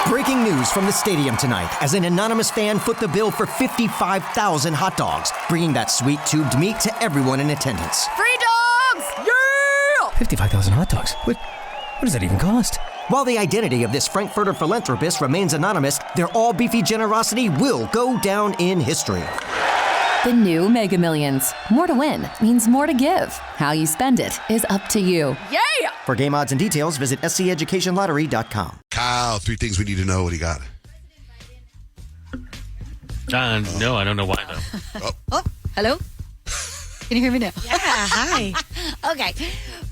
Breaking news from the stadium tonight as an anonymous fan foot the bill for 55,000 hot dogs, bringing that sweet tubed meat to everyone in attendance. Free dogs! Yeah! 55,000 hot dogs? What does that even cost? While the identity of this Frankfurter philanthropist remains anonymous, their all-beefy generosity will go down in history. The new Mega Millions. More to win means more to give. How you spend it is up to you. Yeah! For game odds and details, visit sceducationlottery.com. Kyle, 3 things we need to know. What do you got? No, I don't know why, though. Oh, hello? Can you hear me now? Yeah, hi. Okay.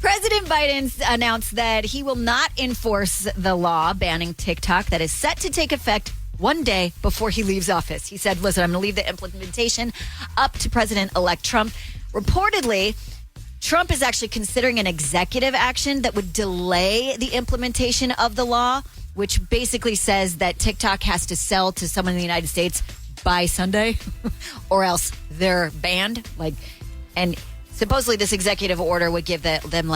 President Biden announced that he will not enforce the law banning TikTok that is set to take effect one day before he leaves office. He said, listen, I'm going to leave the implementation up to President-elect Trump. Reportedly, Trump is actually considering an executive action that would delay the implementation of the law, which basically says that TikTok has to sell to someone in the United States by Sunday or else they're banned. And supposedly this executive order would give them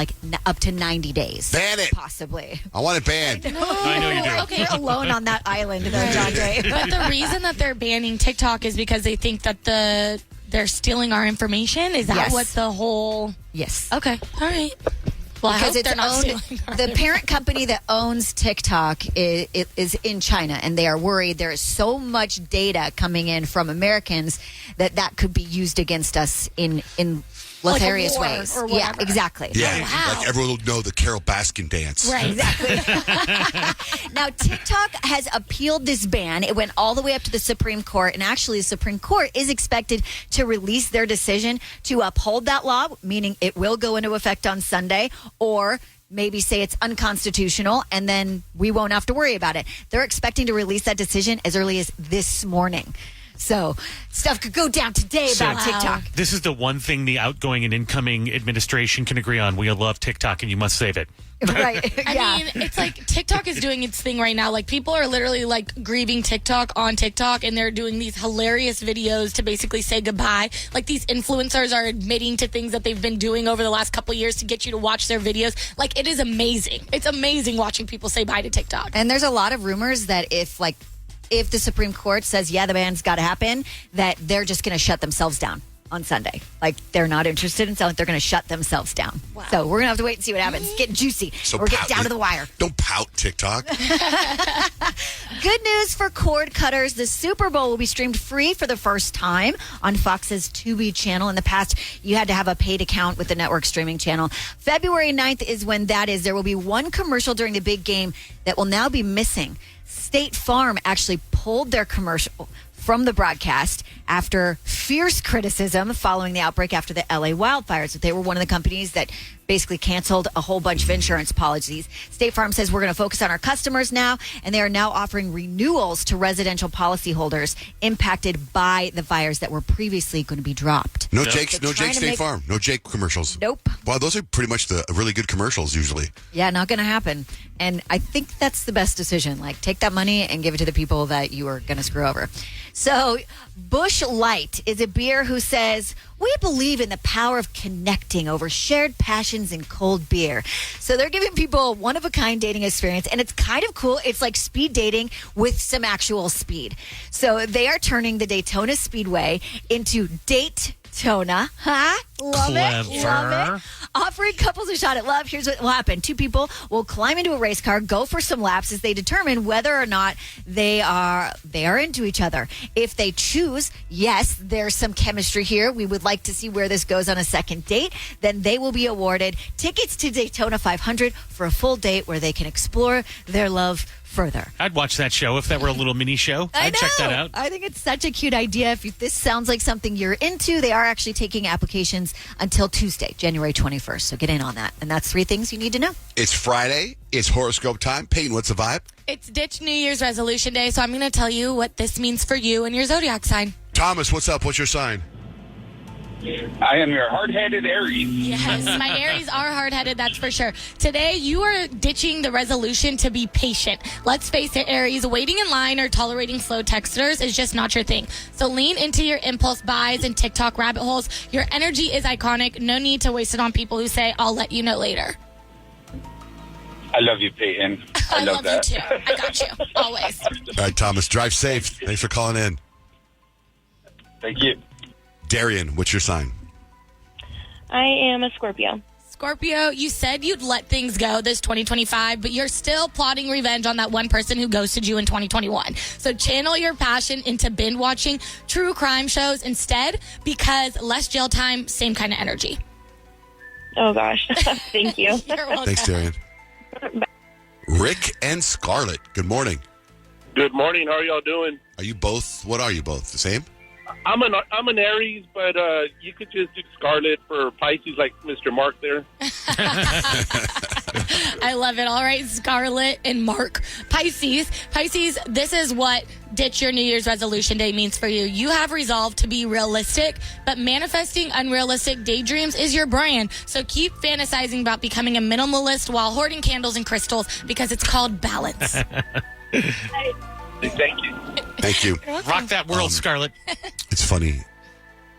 up to 90 days. Ban it. Possibly. I want it banned. I know you do. Okay, you're alone on that island there, Dante. But the reason that they're banning TikTok is because they think that they're stealing our information. Is that Yes. what the whole? Yes. Okay. All right. Well, I Because hope it's they're not owned, stealing our the parent company that owns TikTok is in China, and they are worried there is so much data coming in from Americans that could be used against us in Like a nefarious war ways. or Yeah, whatever. exactly. Yeah, wow. like everyone will know the Carol Baskin dance. Right. Exactly. Now, TikTok has appealed this ban. It went all the way up to the Supreme Court, and actually, the Supreme Court is expected to release their decision to uphold that law, meaning it will go into effect on Sunday, or maybe say it's unconstitutional, and then we won't have to worry about it. They're expecting to release that decision as early as this morning. So stuff could go down today about TikTok. This is the one thing the outgoing and incoming administration can agree on. We love TikTok, and you must save it. Right. I mean, it's like TikTok is doing its thing right now. Like, people are literally grieving TikTok on TikTok, and they're doing these hilarious videos to basically say goodbye. Like, these influencers are admitting to things that they've been doing over the last couple of years to get you to watch their videos. Like, it is amazing. It's amazing watching people say bye to TikTok. And there's a lot of rumors that if the Supreme Court says, yeah, the ban's got to happen, that they're just going to shut themselves down on Sunday. Like, they're not interested in selling. They're going to shut themselves down. Wow. So we're going to have to wait and see what happens. Get juicy. So or get down to the wire. Don't pout, TikTok. Good news for cord cutters. The Super Bowl will be streamed free for the first time on Fox's Tubi channel. In the past, you had to have a paid account with the network streaming channel. February 9th is when that is. There will be one commercial during the big game that will now be missing. State Farm actually pulled their commercial from the broadcast after fierce criticism following the outbreak after the LA wildfires. They were one of the companies that basically canceled a whole bunch of insurance policies. State Farm says we're going to focus on our customers now, and they are now offering renewals to residential policyholders impacted by the fires that were previously going to be dropped. No Yep. Jake They're trying to State make- Farm. No Jake commercials. Nope. Wow, those are pretty much the really good commercials usually. Yeah, not going to happen. And I think that's the best decision. Like, take that money and give it to the people that you are going to screw over. So, Busch Light is a beer who says, we believe in the power of connecting over shared passions in cold beer. So they're giving people a one-of-a-kind dating experience, and it's kind of cool. It's like speed dating with some actual speed. So they are turning the Daytona Speedway into Date-Tona. Huh? Love it. Love it. Offering couples a shot at love. Here's what will happen. 2 people will climb into a race car, go for some laps as they determine whether or not they are into each other. If they choose, yes, there's some chemistry here, we would like to see where this goes on a second date, then they will be awarded tickets to Daytona 500 for a full date where they can explore their love further. I'd watch that show if that were a little mini show. I'd check that out. I think it's such a cute idea. If this sounds like something you're into, they are actually taking applications until Tuesday, January 21st. So get in on that. And that's 3 things you need to know. It's Friday. It's horoscope time. Payton, what's the vibe? It's Ditch New Year's Resolution Day, so I'm going to tell you what this means for you and your zodiac sign. Thomas, what's up? What's your sign? I am your hard-headed Aries. Yes, my Aries are hard-headed, that's for sure. Today, you are ditching the resolution to be patient. Let's face it, Aries, waiting in line or tolerating slow texters is just not your thing. So lean into your impulse buys and TikTok rabbit holes. Your energy is iconic. No need to waste it on people who say, I'll let you know later. I love you, Peyton. I love that. you too. I got you. Always. All right, Thomas, drive safe. Thanks for calling in. Thank you. Darian, what's your sign? I am a Scorpio. Scorpio, you said you'd let things go this 2025, but you're still plotting revenge on that one person who ghosted you in 2021. So channel your passion into binge watching true crime shows instead, because less jail time, same kind of energy. Oh, gosh. Thank you. You're welcome. Thanks, Darian. Rick and Scarlett, good morning. Good morning. How are y'all doing? Are you both, what are you both, the same? I'm an Aries, but you could just do Scarlet for Pisces, like Mr. Mark there. I love it. All right, Scarlett and Mark. Pisces, this is what ditch your New Year's resolution day means for you. You have resolved to be realistic, but manifesting unrealistic daydreams is your brand. So keep fantasizing about becoming a minimalist while hoarding candles and crystals, because it's called balance. Thank you. Thank you. Rock that world, Scarlett. It's funny,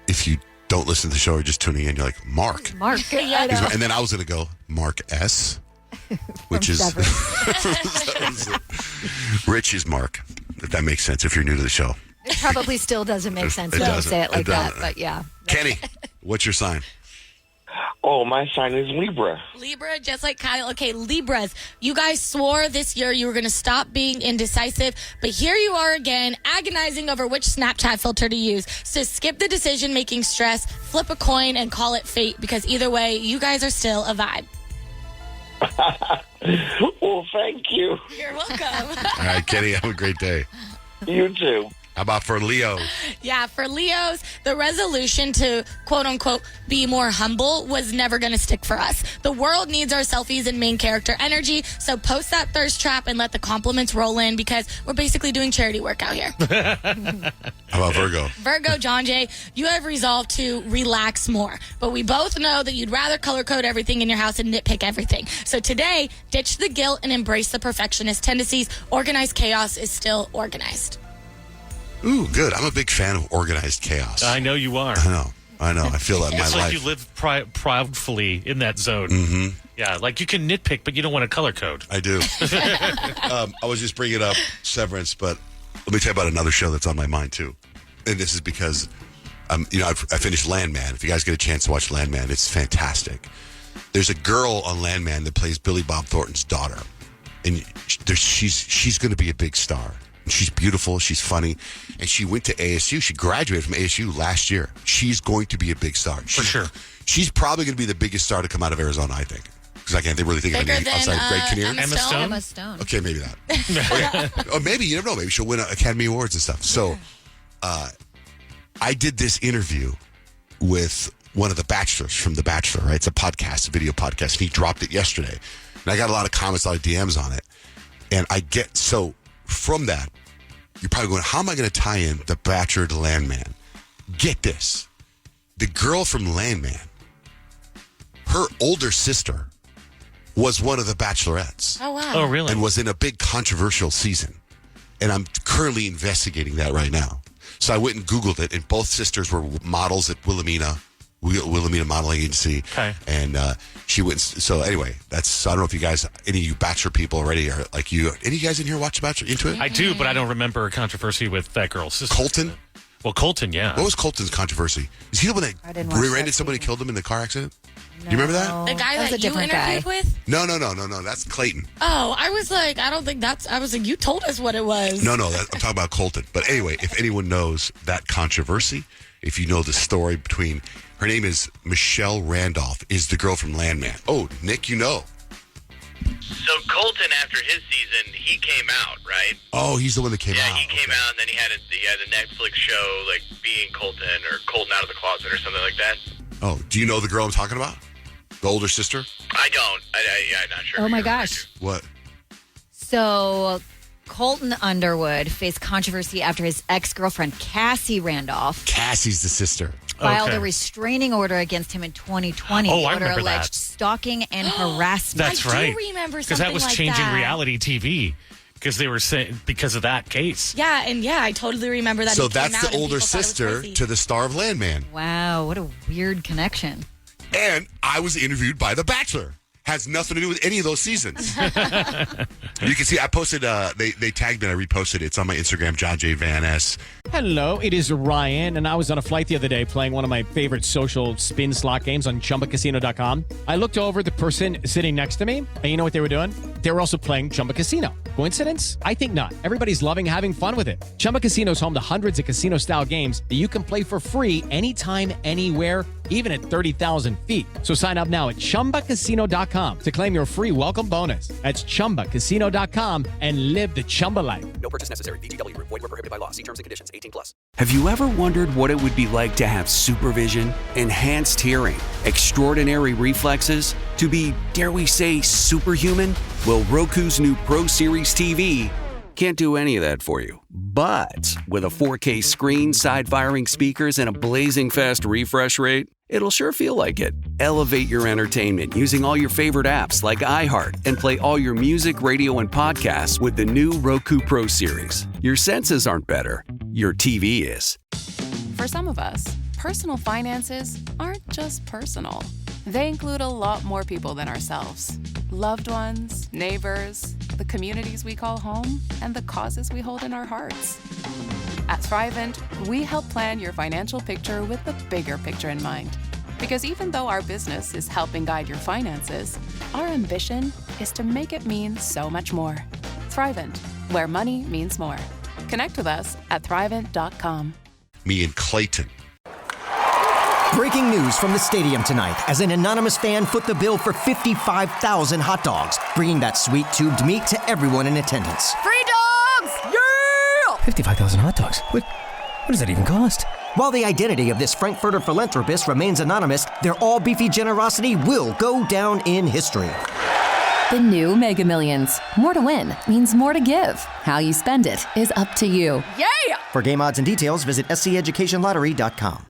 if you don't listen to the show or just tuning in, you're like, Mark. Mark. I know. And then I was going to go, Mark S., which is Rich is Mark, if that makes sense, if you're new to the show. It probably still doesn't make sense It when you doesn't. say it like It that, doesn't. but yeah. Kenny, what's your sign? Oh, my sign is Libra. Libra, just like Kyle. Okay, Libras, you guys swore this year you were going to stop being indecisive, but here you are again, agonizing over which Snapchat filter to use. So skip the decision-making stress, flip a coin, and call it fate, because either way, you guys are still a vibe. Well, thank you. You're welcome. All right, Kenny, have a great day. You too. How about for Leo? Yeah, for Leos, the resolution to quote-unquote be more humble was never going to stick for us. The world needs our selfies and main character energy, so post that thirst trap and let the compliments roll in, because we're basically doing charity work out here. How about Virgo? Virgo, John Jay, you have resolved to relax more. But we both know that you'd rather color code everything in your house and nitpick everything. So today, ditch the guilt and embrace the perfectionist tendencies. Organized chaos is still organized. Ooh, good. I'm a big fan of organized chaos. I know you are. I know. I feel that in my It's life. like you live proudfully in that zone. Mm-hmm. Yeah, like you can nitpick, but you don't want to color code. I do. I was just bringing up Severance, but let me tell you about another show that's on my mind, too. And this is because, I finished Landman. If you guys get a chance to watch Landman, it's fantastic. There's a girl on Landman that plays Billy Bob Thornton's daughter. And she's going to be a big star. She's beautiful. She's funny. And she went to ASU. She graduated from ASU last year. She's going to be a big star. For sure. She's probably going to be the biggest star to come out of Arizona, I think. Because I can't really think of Bigger anything than, outside Greg Kinnear. Emma Stone? Emma Stone. Okay, maybe that. Or maybe, you never know. Maybe she'll win Academy Awards and stuff. So I did this interview with one of the bachelors from The Bachelor, right? It's a podcast, a video podcast. And he dropped it yesterday. And I got a lot of comments, a lot of DMs on it. And so from that, you're probably going, how am I going to tie in The Bachelor to Landman? Get this. The girl from Landman, her older sister was one of the Bachelorettes. Oh, wow. Oh, really? And was in a big controversial season. And I'm currently investigating that right now. So I went and Googled it, and both sisters were models at Wilhelmina Modeling Agency. Okay. And she went, so anyway, I don't know if you guys, any of you Bachelor people already are like you. Any of you guys in here watch Bachelor, into it? I do, but I don't remember a controversy with that girl's sister. Colton? Well, Colton, yeah. What was Colton's controversy? Is he the one I that didn't watch rear-ended that somebody, season. killed him in the car accident? You remember that? The guy That was that a you different interviewed guy. with? No. That's Clayton. Oh, I was like, I don't think I was like, you told us what it was. No, I'm talking about Colton. But anyway, if anyone knows that controversy, if you know the story between, her name is Michelle Randolph, is the girl from Landman. Oh, Nick, you know. So Colton, after his season, he came out, right? Oh, he's the one that came Yeah, out. he came out, and then he had a Netflix show, like, Being Colton, or Colton Out of the Closet, or something like that. Oh, do you know the girl I'm talking about? The older sister? I don't. I'm not sure. Oh my gosh. What? So Colton Underwood faced controversy after his ex-girlfriend Cassie Randolph Cassie's the sister. filed Okay. a restraining order against him in 2020. Oh, The I order remember alleged that. stalking and harassment. That's I do right. remember Because that something was like changing that. reality TV. Because they were saying, because of that case. Yeah, I totally remember that. So he came that's out the and older people thought it was sister crazy. to the star of Landman. Wow, what a weird connection. And I was interviewed by The Bachelor. has nothing to do with any of those seasons. You can see I posted, they tagged me and I reposted it. It's on my Instagram, John J. Van S. Hello, it is Ryan, and I was on a flight the other day playing one of my favorite social spin slot games on ChumbaCasino.com. I looked over at the person sitting next to me, and you know what they were doing? They were also playing Chumba Casino. Coincidence? I think not. Everybody's loving having fun with it. Chumba Casino is home to hundreds of casino-style games that you can play for free anytime, anywhere, even at 30,000 feet. So sign up now at ChumbaCasino.com to claim your free welcome bonus. That's ChumbaCasino.com and live the Chumba life. No purchase necessary. VGW. Void where prohibited by law. See terms and conditions. 18+. Have you ever wondered what it would be like to have supervision, enhanced hearing, extraordinary reflexes, to be, dare we say, superhuman? Well, Roku's new Pro Series TV can't do any of that for you. But with a 4K screen, side-firing speakers, and a blazing fast refresh rate, it'll sure feel like it. Elevate your entertainment using all your favorite apps like iHeart and play all your music, radio, and podcasts with the new Roku Pro Series. Your senses aren't better. Your TV is. For some of us, personal finances aren't just personal. They include a lot more people than ourselves. Loved ones, neighbors, the communities we call home, and the causes we hold in our hearts. At Thrivent, we help plan your financial picture with the bigger picture in mind. Because even though our business is helping guide your finances, our ambition is to make it mean so much more. Thrivent, where money means more. Connect with us at Thrivent.com. Me and Clayton. Breaking news from the stadium tonight as an anonymous fan foot the bill for 55,000 hot dogs, bringing that sweet tubed meat to everyone in attendance. Free dogs! Yeah! 55,000 hot dogs? What does that even cost? While the identity of this Frankfurter philanthropist remains anonymous, their all-beefy generosity will go down in history. The new Mega Millions. More to win means more to give. How you spend it is up to you. Yeah! For game odds and details, visit sceducationlottery.com.